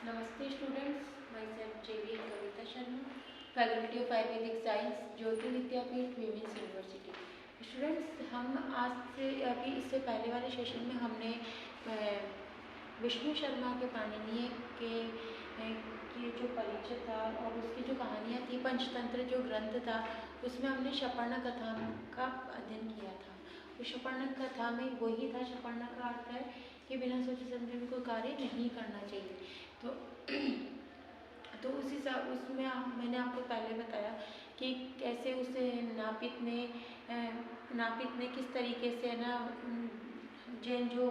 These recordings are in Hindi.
नमस्ते students, myself JV Kavita Sharma, faculty of Ayurvedic science, Jyoti Vidyapeeth, women's university. Students, हम आज से अभी इससे पहले वाले सेशन में हमने विष्णु शर्मा के पाणिनीय के जो परिचय था और उसकी जो कहानियाँ थी, पंचतंत्र जो ग्रंथ था उसमें हमने शपर्णा कथा का अध्ययन किया था। तो शपर्णा कथा में वही था, शपर्णा का अर्थ है कि बिना सोचे समझे कोई कार्य नहीं करना चाहिए। तो उसमें मैंने आपको पहले बताया कि कैसे उसे नापित ने किस तरीके से ना जैन जो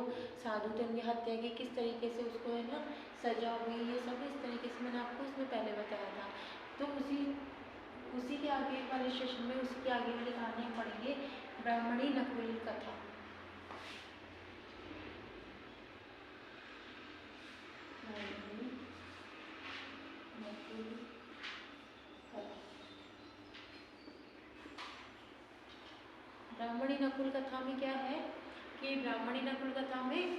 साधु थे उनकी हत्या की, किस तरीके से उसको है ना सजा हुई, ये सब इस तरीके से मैंने आपको उसमें पहले बताया था। तो उसी के आगे वाले सेशन में उसी के आगे वाली कहानियाँ पढ़ेंगे। ब्राह्मणी नकुल कथा। ब्राह्मणी नकुल कथा में क्या है कि ब्राह्मणी नकुल कथा में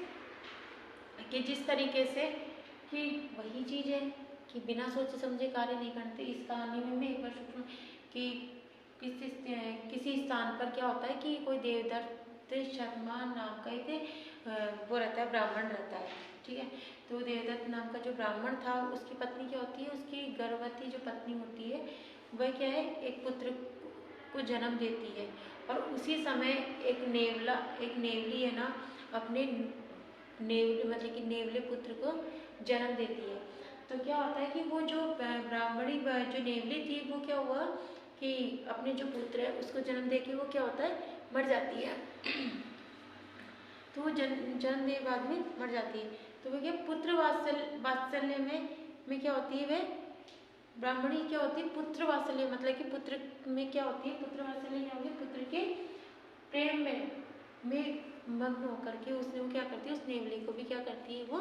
कि जिस तरीके से कि वही चीज़ है कि बिना सोचे समझे कार्य नहीं करते। इस कहानी में मैं एक बार सोचूं कि किसी स्थान पर क्या होता है कि कोई देवदत्त शर्मा नाम का एक वो रहता है, ब्राह्मण रहता है, ठीक है। तो देवदत्त नाम का जो ब्राह्मण था उसकी पत्नी क्या होती है, उसकी गर्भवती जो पत्नी होती है वह क्या है, एक पुत्र को जन्म देती है। और उसी समय एक नेवली है ना अपने मतलब कि नेवले पुत्र को जन्म देती है। तो क्या होता है कि वो जो ब्राह्मणी जो नेवली थी वो क्या हुआ कि अपने जो पुत्र है उसको जन्म देके वो क्या होता है, मर जाती है। तो वो जन्म दे बाद में मर जाती है। तो वो क्या पुत्र वात्सल्य में क्या होती है, वह ब्राह्मणी क्या होती है, पुत्र वात्सल्य मतलब कि पुत्र में क्या होती है, पुत्र वात्सल्य क्या होगी, पुत्र के प्रेम में मग्न होकर के उसने वो क्या करती है, उस नेवली को भी क्या करती है, वो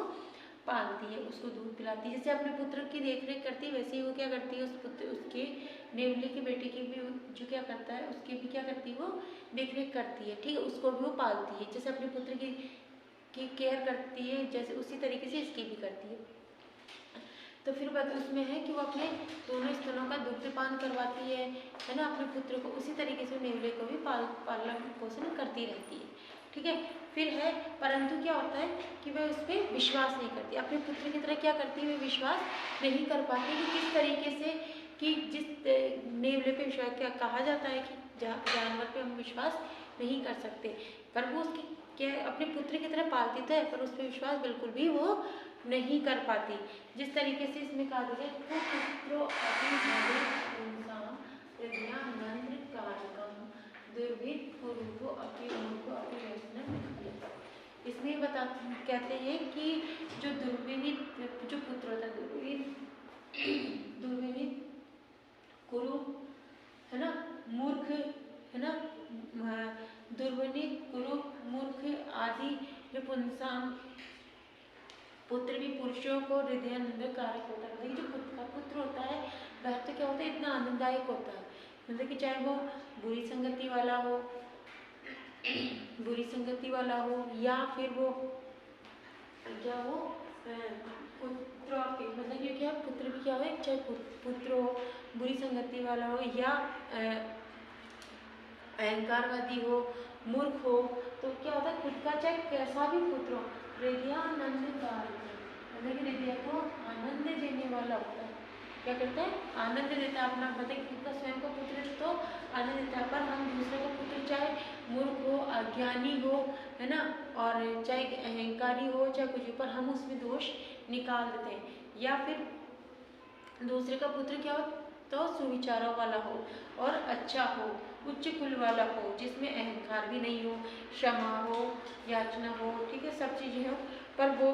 पालती है, उसको दूध पिलाती है। जैसे अपने पुत्र की देखरेख करती है वैसे ही वो क्या करती है, उसके नेवली की बेटी की भी जो क्या करता है उसकी भी क्या करती है, वो देखरेख करती है, ठीक है। उसको भी वो पालती है, जैसे अपने पुत्र की केयर करती है जैसे उसी तरीके से इसकी भी करती है। तो फिर बात उसमें है कि वो अपने दोनों स्तनों का दुग्धपान करवाती है ना अपने पुत्र को, उसी तरीके से नेवले को भी पालन पोषण करती रहती है, ठीक है। फिर है परंतु क्या होता है कि वह उस पर विश्वास नहीं करती, अपने पुत्र की तरह क्या करती है, वह विश्वास नहीं कर पाती कि किस तरीके से कि जिस नेवले पे विश्वास क्या कहा जाता है कि जानवर पे हम विश्वास नहीं कर सकते, पर वो उसकी क्या अपने पुत्र की तरह पालती तो है पर उस पर विश्वास बिल्कुल भी वो नहीं कर पाती। जिस तरीके से इसमें कहा गया इसमें कहते हैं कि जो दुर्विनीत जो पुत्र होता है, दुर्विनीत कुरु है ना, मूर्ख है ना, दुर्विनीत कुरु मूर्ख आदि जो पुंसाम पुत्र भी पुरुषों को हृदयानंद कारक होता है। जो पुत्र होता है वह तो क्या होता है, इतना आनंददायक होता है, मतलब कि चाहे वो बुरी संगति वाला हो या फिर वो क्या हो पुत्र मतलब कि क्या पुत्र भी क्या हो, चाहे पुत्र हो बुरी संगति वाला हो या अहंकारवादी हो, मूर्ख हो, तो क्या होता है खुद का चाहे कैसा भी पुत्र हो हृदयानंद कारक, मतलब हृदय को आनंद देने वाला होता है। क्या करता है, आनंद देता है। अपना मतलब खुद का स्वयं का पुत्र तो आनंद देता है, पर हम दूसरे का पुत्र चाहे मूर्ख हो, अज्ञानी हो, है ना, और चाहे अहंकारी हो, चाहे कुछ, पर हम उसमें दोष निकाल देते हैं। या फिर दूसरे का पुत्र क्या हो तो सुविचारों वाला हो और अच्छा हो, उच्च कुल वाला हो, जिसमें अहंकार भी नहीं हो, क्षमा हो, याचना हो, ठीक है, सब चीज़ें हो, पर वो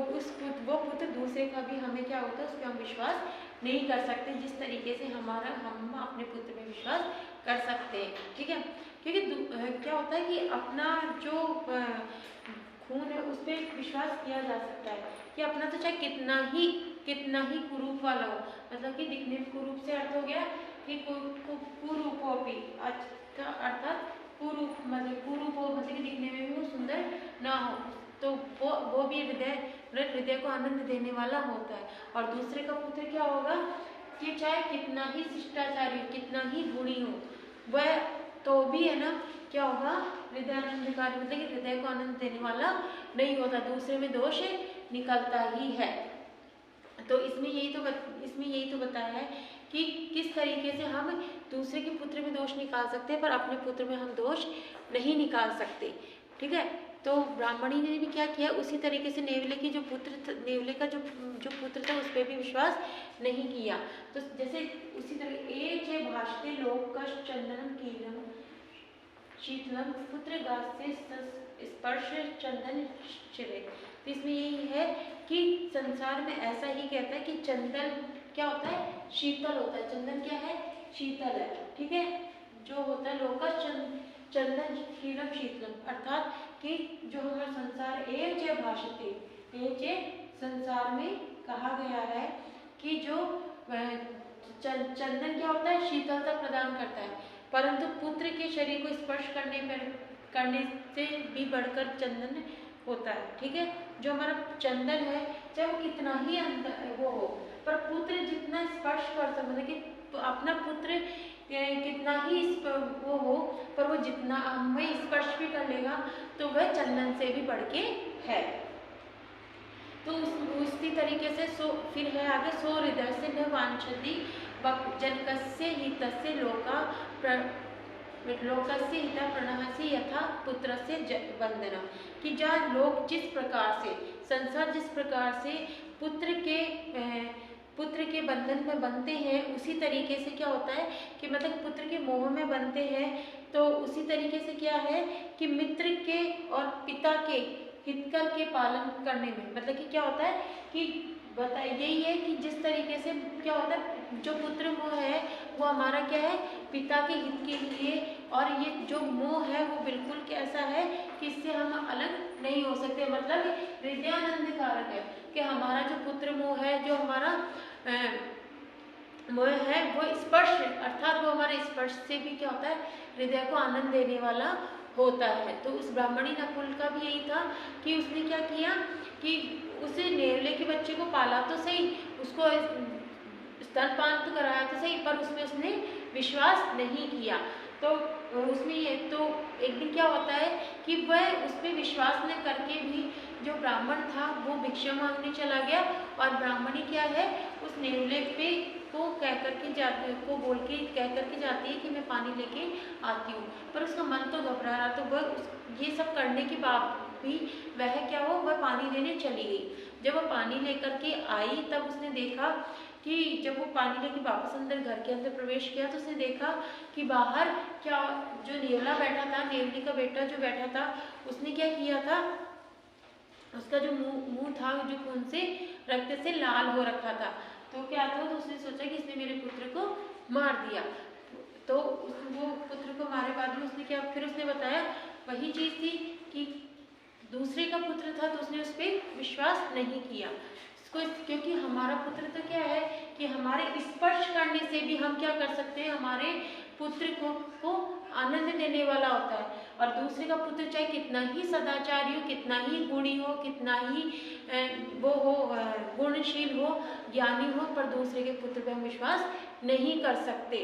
पुत्र दूसरे का भी हमें क्या होता है उस पर हम विश्वास नहीं कर सकते जिस तरीके से हम अपने पुत्र में विश्वास कर सकते हैं, ठीक है। क्योंकि क्या होता है कि अपना जो खून है उस पर विश्वास किया जा सकता है कि अपना तो चाहे कितना ही कुरूप वाला हो, मतलब कि दिखने में कुरूप से अर्थ हो गया कि कुरूपोपी, अर्थात कुरूप मतलब कि दिखने में भी वो सुंदर ना हो, तो वो भी हृदय को आनंद देने वाला होता है। और दूसरे का पुत्र क्या होगा कि चाहे कितना ही शिष्टाचारी कितना ही गुणी हो वह तो भी है ना क्या होगा हृदयानंदकारी, मतलब कि हृदय को आनंद देने वाला नहीं होता, दूसरे में दोष निकलता ही है। तो इसमें यही तो बताया है कि किस तरीके से हम दूसरे के पुत्र में दोष निकाल सकते हैं पर अपने पुत्र में हम दोष नहीं निकाल सकते। ठीक है, तो ब्राह्मणी ने भी क्या किया, उसी तरीके से नेवले की जो नेवले का जो पुत्र था उस पर भी विश्वास नहीं किया। तो जैसे उसी तरह एक भाषते लोक चंदनम कीलम शीतलम पुत्र गास्य स्पर्श चंदन शिवे। तो इसमें यही है कि संसार में ऐसा ही कहता है कि चंदन क्या होता है, शीतल होता है। चंदन क्या है, शीतल है। ठीक है, जो होता है लोका चंदन कीलम शीतलम, अर्थात कि जो हमारा संसार एक भाषते एक संसार में कहा गया है कि जो चंदन क्या होता है, शीतलता प्रदान करता है, परंतु पुत्र के शरीर को स्पर्श करने से भी बढ़कर चंदन होता है। ठीक है, जो हमारा चंदन है चाहे वो कितना ही अंदर वो हो पर पुत्र जितना स्पर्श कर सकता, मतलब कि अपना पुत्र कितना ही वो हो पर वो जितना हमें स्पर्श भी कर लेगा तो वह चंदन से भी बढ़ के है। तो उसी तरीके से फिर है आगे सो हृदय से न वांछति जनकस्य हितस्य लोकस्य हित प्रणहसि यथा पुत्रस्य वंदना, कि जहाँ लोग जिस प्रकार से संसार जिस प्रकार से पुत्र के बंधन में बनते हैं उसी तरीके से क्या होता है कि मतलब पुत्र के मोह में बनते हैं, तो उसी तरीके से क्या है कि मित्र के और पिता के हितकर के पालन करने में, मतलब कि क्या होता है कि बताइए यही है कि जिस तरीके से क्या होता है जो पुत्र मोह है वो हमारा क्या है पिता के हित के लिए, और ये जो मोह है वो बिल्कुल कैसा है कि इससे हम अलग नहीं हो सकते, मतलब हृदयानंद कारक है कि हमारा जो पुत्र मोह है, जो हमारा मोह है वो स्पर्श, अर्थात वो हमारे स्पर्श से भी क्या होता है हृदय को आनंद देने वाला होता है। तो उस ब्राह्मणी नकुल का भी यही था कि उसने क्या किया कि उसे नेवले के बच्चे को पाला तो सही, उसको स्तनपान तो कराया तो सही, पर उसमें उसने विश्वास नहीं किया। तो उसमें ये तो एक दिन क्या होता है कि वह उस पर विश्वास न करके भी जो ब्राह्मण था वो भिक्षा मांगने चला गया, और ब्राह्मणी क्या है उस नेवले पे को कह करके जाती है कि मैं पानी लेके आती हूँ, पर उसका मन तो घबरा रहा, तो वह ये सब करने के बाद भी वह क्या हो वह पानी लेने चली गई। जब वह पानी लेकर के आई तब उसने देखा कि जब वो पानी लेके वापस अंदर घर के अंदर प्रवेश किया तो उसने देखा कि बाहर क्या जो नेवला बैठा था, नेवली का बेटा जो बैठा था, उसने क्या किया था, उसका जो मुंह था जो खून से रक्त से लाल हो रखा था। तो क्या था, तो उसने सोचा कि इसने मेरे पुत्र को मार दिया। तो वो पुत्र को मारे बाद में उसने क्या, फिर उसने बताया वही चीज थी कि दूसरे का पुत्र था, तो उसने उस पर विश्वास नहीं किया क्योंकि हमारा पुत्र तो क्या है कि हमारे स्पर्श करने से भी हम क्या कर सकते हैं, हमारे पुत्र को आनंद देने वाला होता है। और दूसरे का पुत्र चाहे कितना ही सदाचारी हो, कितना ही गुणी हो, कितना ही वो हो गुणशील हो, ज्ञानी हो, पर दूसरे के पुत्र पर हम विश्वास नहीं कर सकते।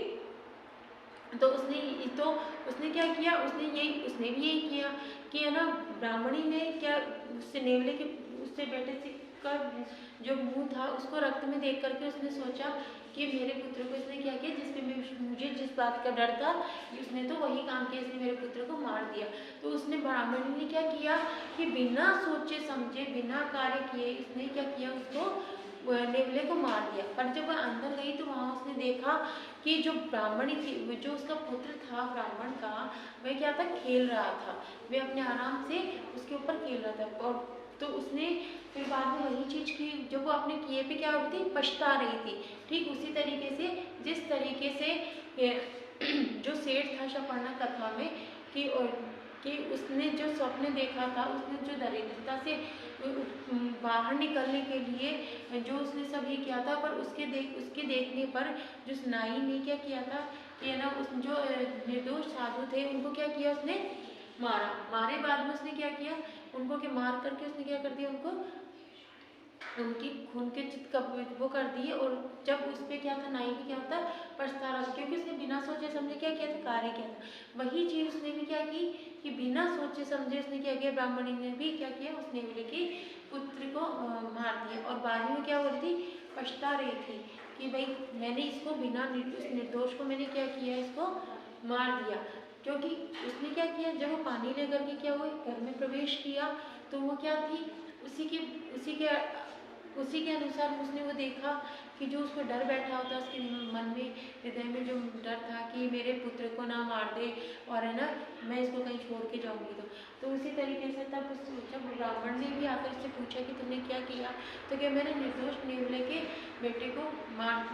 तो उसने क्या किया, उसने भी यही किया कि है ना, ब्राह्मणी ने क्या उससे नेवले के उससे बेटे से का जो मुंह था उसको रक्त में देख करके उसने सोचा कि मेरे पुत्र को इसने क्या किया, जिसपे मुझे जिस बात का डर था उसने तो वही काम किया, इसने मेरे पुत्र को मार दिया। तो उसने ब्राह्मणी ने क्या किया कि बिना सोचे समझे बिना कार्य किए इसने क्या किया, उसको नेवले को मार दिया। पर जब वह अंदर गई तो वहाँ उसने देखा कि जो ब्राह्मणी थी, जो उसका पुत्र था ब्राह्मण का, वह क्या था, खेल रहा था, वह अपने आराम से उसके ऊपर खेल रहा था। और तो उसने फिर बाद में वही चीज की जो वो अपने किए पे क्या होती पछता रही थी। ठीक उसी तरीके से जिस तरीके से जो सेठ था शपर्णा कथा में कि उसने जो स्वप्न देखा था, उसने जो दरिद्रता से बाहर निकलने के लिए जो उसने सभी किया था, पर उसके देखने पर जो नाई ने क्या किया था कि है ना, उस जो निर्दोष साधु थे उनको क्या किया उसने मारा। मारे बाद में उसने क्या किया, उनको के मार करके उसने क्या कर दिया, उनको उनकी खून के चित वो कर दिए। और जब उस पर क्या था, नाई भी क्या था, पछता रहा था, क्योंकि उसने बिना सोचे समझे क्या किया था, कार्य किया था। वही चीज उसने भी क्या की कि बिना सोचे समझे उसने क्या किया, ब्राह्मणी ने भी क्या किया, उसने बोले कि पुत्र को मार दिया। और बाद में क्या बोली थी, पछता रही थी कि भाई मैंने इसको बिना उस निर्दोष को मैंने क्या किया, इसको मार दिया। क्योंकि उसने क्या किया, जब वो पानी लेकर के क्या हुआ, घर में प्रवेश किया, तो वो क्या थी, उसी के अनुसार उसने वो देखा कि जो उसको डर बैठा होता, उसके मन में, हृदय में जो डर था कि मेरे पुत्र को ना मार दे और है ना मैं इसको कहीं छोड़ के जाऊंगी। तो उसी तरीके से तब जब ब्राह्मण ने भी आकर इससे पूछा कि तुमने क्या किया, तो क्या मैंने निर्दोष नेवले के बेटे को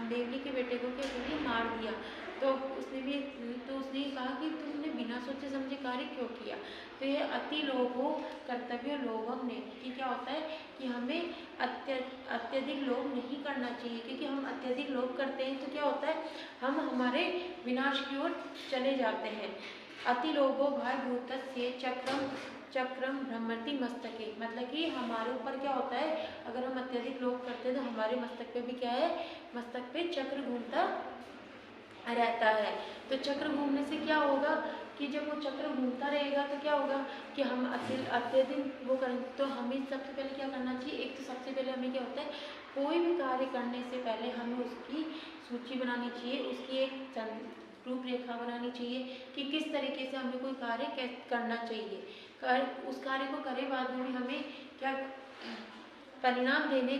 नेवली के बेटे को क्या किया, मार दिया। तो उसने कहा कि तुमने बिना सोचे समझे कार्य क्यों किया। तो ये अति लोभो कर्तव्य लोभम ने, कि क्या होता है कि हमें अत्यधिक लोभ नहीं करना चाहिए, क्योंकि हम अत्यधिक लोभ करते हैं तो क्या होता है, हम हमारे विनाश की ओर चले जाते हैं। अति लोभो भाई भूतस्य चक्रम भ्रमति मस्तके, मतलब कि हमारे ऊपर क्या होता है, अगर हम अत्यधिक लोभ करते हैं तो हमारे मस्तक पे भी क्या है, मस्तक पे चक्र घूमता रहता है। तो चक्र घूमने से क्या होगा कि जब वो चक्र घूमता रहेगा तो क्या होगा कि हम अत्यधिक वो करेंगे। तो हमें सबसे पहले क्या करना चाहिए, एक तो सबसे पहले हमें क्या होता है, कोई भी कार्य करने से पहले हमें उसकी सूची बनानी चाहिए, उसकी एक रूपरेखा बनानी चाहिए कि किस तरीके से हमें कोई कार्य करना चाहिए। उस कार्य को करे बाद में हमें क्या परिणाम देने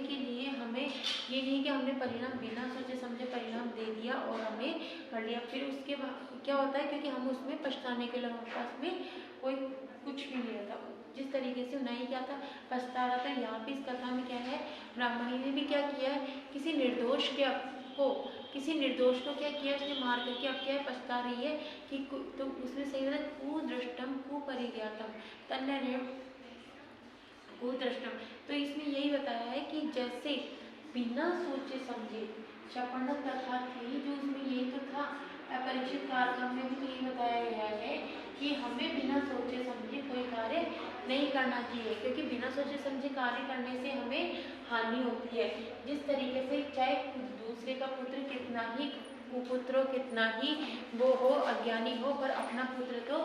के लिए हमें ये नहीं कि हमने परिणाम बिना सोचे समझे परिणाम दे दिया और हमने कर लिया, फिर उसके बाद क्या होता है, क्योंकि हम उसमें पछताने के लिए हमारे पास में कोई कुछ भी नहीं रहता। जिस तरीके से नहीं क्या था, पछता रहा था। यहाँ पे इस कथा में क्या है, ब्राह्मणी ने भी क्या किया है, किसी निर्दोष को क्या किया, उसने मार करके अब क्या है, पछता रही है कि तो उसने सही होता है, कुदृष्टम कुपरिज्ञातम तन्य कुदृष्टम। तो इसमें यही बताया है कि जैसे बिना सोचे समझे शपण कथा थी, जो उसमें यही तो था, अपरिचित कार्यक्रम में भी तो यही बताया गया है कि हमें बिना सोचे समझे कोई कार्य नहीं करना चाहिए, क्योंकि बिना सोचे समझे कार्य करने से हमें हानि होती है। जिस तरीके से चाहे दूसरे का पुत्र कितना ही कुपुत्र हो, कितना ही वो हो, अज्ञानी हो, पर अपना पुत्र तो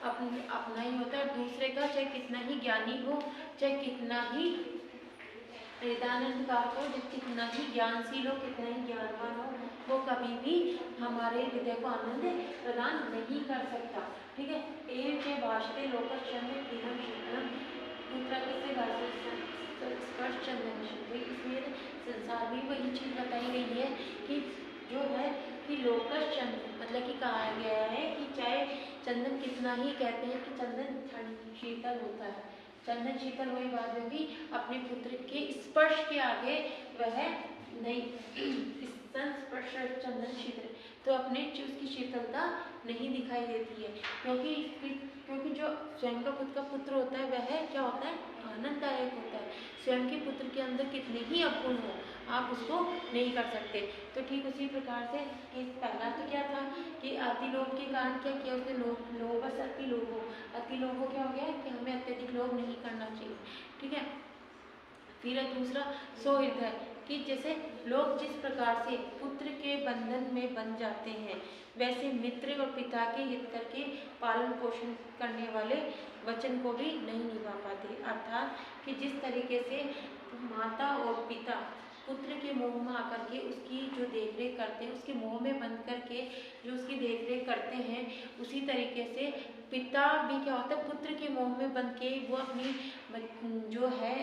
अपना ही होता है। दूसरे का चाहे कितना ही ज्ञानी हो, चाहे कितना ही वेदानंद का हो, कितना ही ज्ञानशील हो, कितना ही ज्ञानवान हो, वो कभी भी हमारे हृदय को आनंद प्रदान नहीं कर सकता। ठीक है, एवं के भाषते लोकक्षण में पीनम शीतलम दूसरा किससे भाषा स्पर्श चंदन। इसमें संसार में वही चीज बताई गई है कि जो है कि लोकस चंदन, मतलब कि कहा गया है कि चाहे चंदन कितना ही, कहते हैं कि चंदन शीतल होता है, चंदन शीतल हुई बाद में भी अपने पुत्र के स्पर्श के आगे वह नहीं, संस्पर्श चंदन शीतल, तो अपने उसकी शीतलता नहीं दिखाई देती है। क्योंकि जो स्वयं का खुद का पुत्र होता है वह क्या होता है, आनंददायक होता है। स्वयं के पुत्र के अंदर कितने ही अवगुण हो, आप उसको नहीं कर सकते। तो ठीक उसी प्रकार से कि पहला तो क्या था कि अति लोभ के कारण क्या किया उसने, लोभ अति लोभ क्या हो गया कि हमें अत्यधिक लोभ नहीं करना चाहिए। ठीक है, फिर दूसरा सोहृदय, कि जैसे लोग जिस प्रकार से पुत्र के बंधन में बन जाते हैं, वैसे मित्र और पिता के हित करके पालन पोषण करने वाले वचन को भी नहीं निभा पाते। अर्थात कि जिस तरीके से माता और पिता पुत्र के मोह में आकर के उसकी जो देखरेख करते हैं, उसके मोह में बंद करके जो उसकी देखरेख करते हैं, उसी तरीके से पिता भी क्या होता है, पुत्र के मोह में बंद के वो अपनी जो है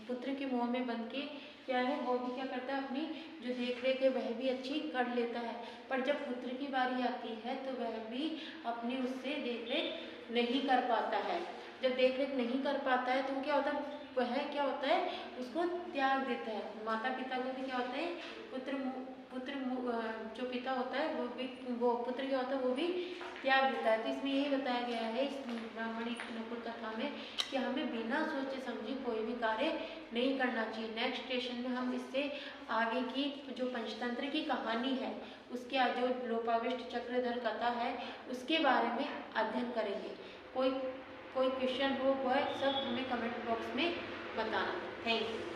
पुत्र के मोह में बंद के क्या है, वो भी क्या करता है, अपनी जो देखरेख है वह भी अच्छी कर लेता है। पर जब पुत्र की बारी आती है तो वह भी अपनी उससे देखरेख नहीं कर पाता है। जब देखरेख नहीं कर पाता है तो क्या होता है, वह क्या होता है, उसको त्याग देता है। माता पिता को भी क्या होता है, पुत्र जो पिता होता है वो पुत्र क्या होता है, वो भी त्याग देता है। तो इसमें यही बताया गया है इस ब्राह्मणी नकुल कथा में कि हमें बिना सोचे समझे कोई भी कार्य नहीं करना चाहिए। नेक्स्ट स्टेशन में हम इससे आगे की जो पंचतंत्र की कहानी है, उसके जो लोपाविष्ट चक्रधर कथा है, उसके बारे में अध्ययन करेंगे। कोई क्वेश्चन हो वह सब हमें कमेंट बॉक्स में बताना। Thank you.